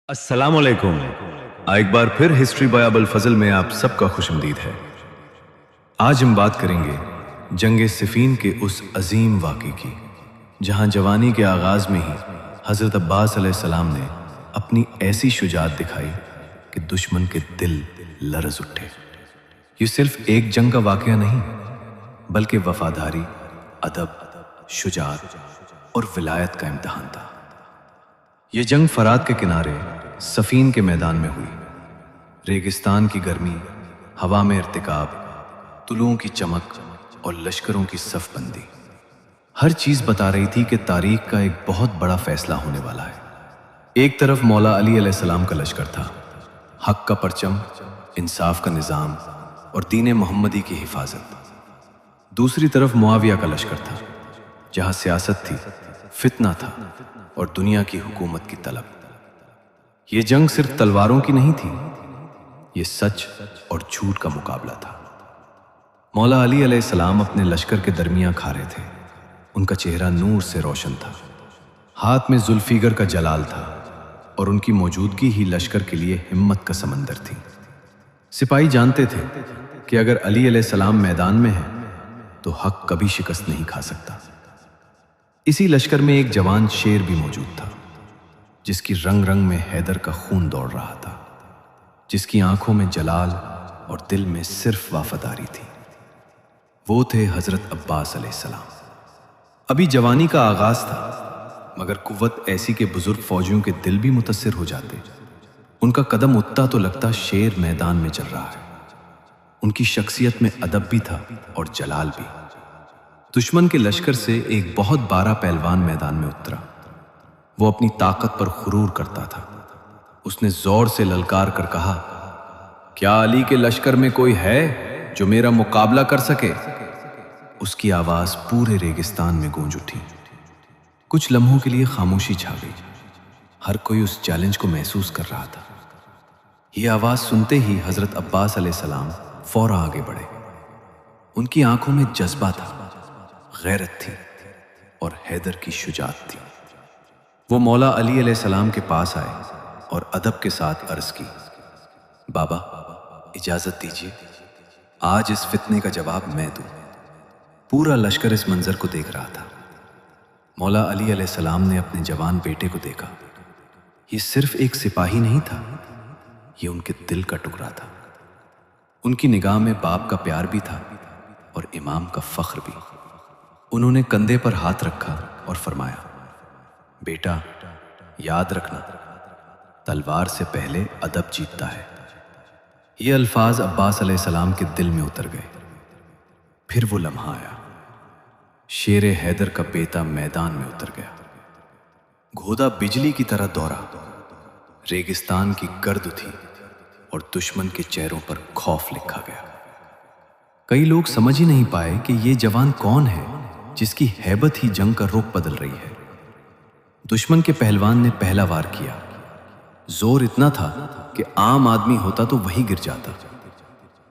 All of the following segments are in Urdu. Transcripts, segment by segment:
السلام علیکم۔ ایک بار پھر ہسٹری بائی ابو الفضل میں آپ سب کا خوش آمدید ہے۔ آج ہم بات کریں گے جنگ صفین کے اس عظیم واقعے کی جہاں جوانی کے آغاز میں ہی حضرت عباس علیہ السلام نے اپنی ایسی شجاعت دکھائی کہ دشمن کے دل لرز اٹھے۔ یہ صرف ایک جنگ کا واقعہ نہیں بلکہ وفاداری، ادب، شجاعت اور ولایت کا امتحان تھا۔ یہ جنگ فرات کے کنارے صفین کے میدان میں ہوئی۔ ریگستان کی گرمی، ہوا میں ارتکاب، طلوعوں کی چمک اور لشکروں کی صف بندی، ہر چیز بتا رہی تھی کہ تاریخ کا ایک بہت بڑا فیصلہ ہونے والا ہے۔ ایک طرف مولا علی علیہ السلام کا لشکر تھا، حق کا پرچم، انصاف کا نظام اور دین محمدی کی حفاظت۔ دوسری طرف معاویہ کا لشکر تھا، جہاں سیاست تھی، فتنہ تھا اور دنیا کی حکومت کی طلب۔ یہ جنگ صرف تلواروں کی نہیں تھی، یہ سچ اور جھوٹ کا مقابلہ تھا۔ مولا علی علیہ السلام اپنے لشکر کے درمیان کھڑے تھے۔ ان کا چہرہ نور سے روشن تھا، ہاتھ میں ذوالفقار کا جلال تھا اور ان کی موجودگی ہی لشکر کے لیے ہمت کا سمندر تھی۔ سپاہی جانتے تھے کہ اگر علی علیہ السلام میدان میں ہے تو حق کبھی شکست نہیں کھا سکتا۔ اسی لشکر میں ایک جوان شیر بھی موجود تھا، جس کی رنگ رنگ میں حیدر کا خون دوڑ رہا تھا، جس کی آنکھوں میں جلال اور دل میں صرف وفاداری تھی۔ وہ تھے حضرت عباس علیہ السلام۔ ابھی جوانی کا آغاز تھا، مگر قوت ایسی کہ بزرگ فوجیوں کے دل بھی متاثر ہو جاتے۔ ان کا قدم اٹھتا تو لگتا شیر میدان میں چل رہا ہے۔ ان کی شخصیت میں ادب بھی تھا اور جلال بھی۔ دشمن کے لشکر سے ایک بہت بارا پہلوان میدان میں اترا۔ وہ اپنی طاقت پر غرور کرتا تھا۔ اس نے زور سے للکار کر کہا، کیا علی کے لشکر میں کوئی ہے جو میرا مقابلہ کر سکے؟ اس کی آواز پورے ریگستان میں گونج اٹھی۔ کچھ لمحوں کے لیے خاموشی چھا گئی۔ ہر کوئی اس چیلنج کو محسوس کر رہا تھا۔ یہ آواز سنتے ہی حضرت عباس علیہ السلام فوراً آگے بڑھے۔ ان کی آنکھوں میں جذبہ تھا، غیرت تھی اور حیدر کی شجاعت تھی۔ وہ مولا علی علیہ السلام کے پاس آئے اور ادب کے ساتھ عرض کی، بابا اجازت دیجیے، آج اس فتنے کا جواب میں دوں۔ پورا لشکر اس منظر کو دیکھ رہا تھا۔ مولا علی علیہ السلام نے اپنے جوان بیٹے کو دیکھا۔ یہ صرف ایک سپاہی نہیں تھا، یہ ان کے دل کا ٹکڑا تھا۔ ان کی نگاہ میں باپ کا پیار بھی تھا اور امام کا فخر بھی۔ انہوں نے کندھے پر ہاتھ رکھا اور فرمایا، بیٹا یاد رکھنا، تلوار سے پہلے ادب جیتتا ہے۔ یہ الفاظ عباس علیہ السلام کے دل میں اتر گئے۔ پھر وہ لمحہ آیا، شیر حیدر کا بیٹا میدان میں اتر گیا۔ گھوڑا بجلی کی طرح دوڑا، ریگستان کی گرد تھی اور دشمن کے چہروں پر خوف لکھا گیا۔ کئی لوگ سمجھ ہی نہیں پائے کہ یہ جوان کون ہے جس کی ہیبت ہی جنگ کا رخ بدل رہی ہے۔ دشمن کے پہلوان نے پہلا وار کیا۔ زور اتنا تھا کہ عام آدمی ہوتا تو وہی گر جاتا،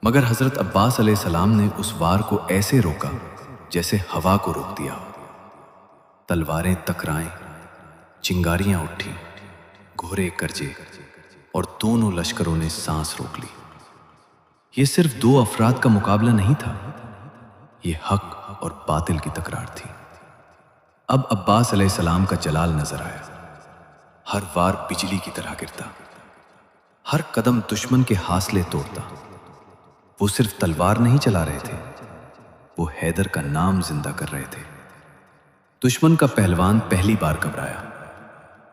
مگر حضرت عباس علیہ السلام نے اس وار کو ایسے روکا جیسے ہوا کو روک دیا۔ تلواریں ٹکرائیں، چنگاریاں اٹھیں، گھوڑے گرجے اور دونوں لشکروں نے سانس روک لی۔ یہ صرف دو افراد کا مقابلہ نہیں تھا، یہ حق اور باطل کی تکرار تھی۔ اب عباس علیہ السلام کا جلال نظر آیا۔ ہر وار بجلی کی طرح گرتا، ہر قدم دشمن کے حاصلے توڑتا۔ وہ صرف تلوار نہیں چلا رہے تھے، وہ حیدر کا نام زندہ کر رہے تھے۔ دشمن کا پہلوان پہلی بار گھبرایا۔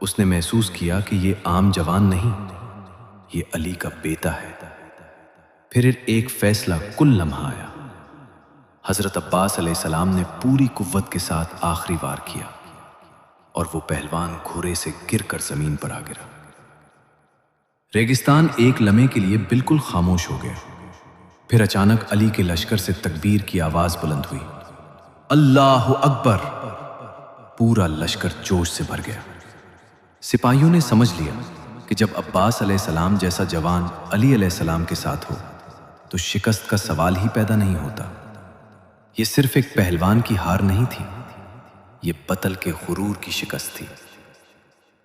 اس نے محسوس کیا کہ یہ عام جوان نہیں، یہ علی کا بیٹا ہے۔ پھر ایک فیصلہ کن لمحہ آیا۔ حضرت عباس علیہ السلام نے پوری قوت کے ساتھ آخری وار کیا اور وہ پہلوان گھوڑے سے گر کر زمین پر آ گرا۔ ریگستان ایک لمحے کے لیے بالکل خاموش ہو گیا۔ پھر اچانک علی کے لشکر سے تکبیر کی آواز بلند ہوئی، اللہ اکبر! پورا لشکر جوش سے بھر گیا۔ سپاہیوں نے سمجھ لیا کہ جب عباس علیہ السلام جیسا جوان علی علیہ السلام کے ساتھ ہو تو شکست کا سوال ہی پیدا نہیں ہوتا۔ یہ صرف ایک پہلوان کی ہار نہیں تھی، یہ بطل کے غرور کی شکست تھی۔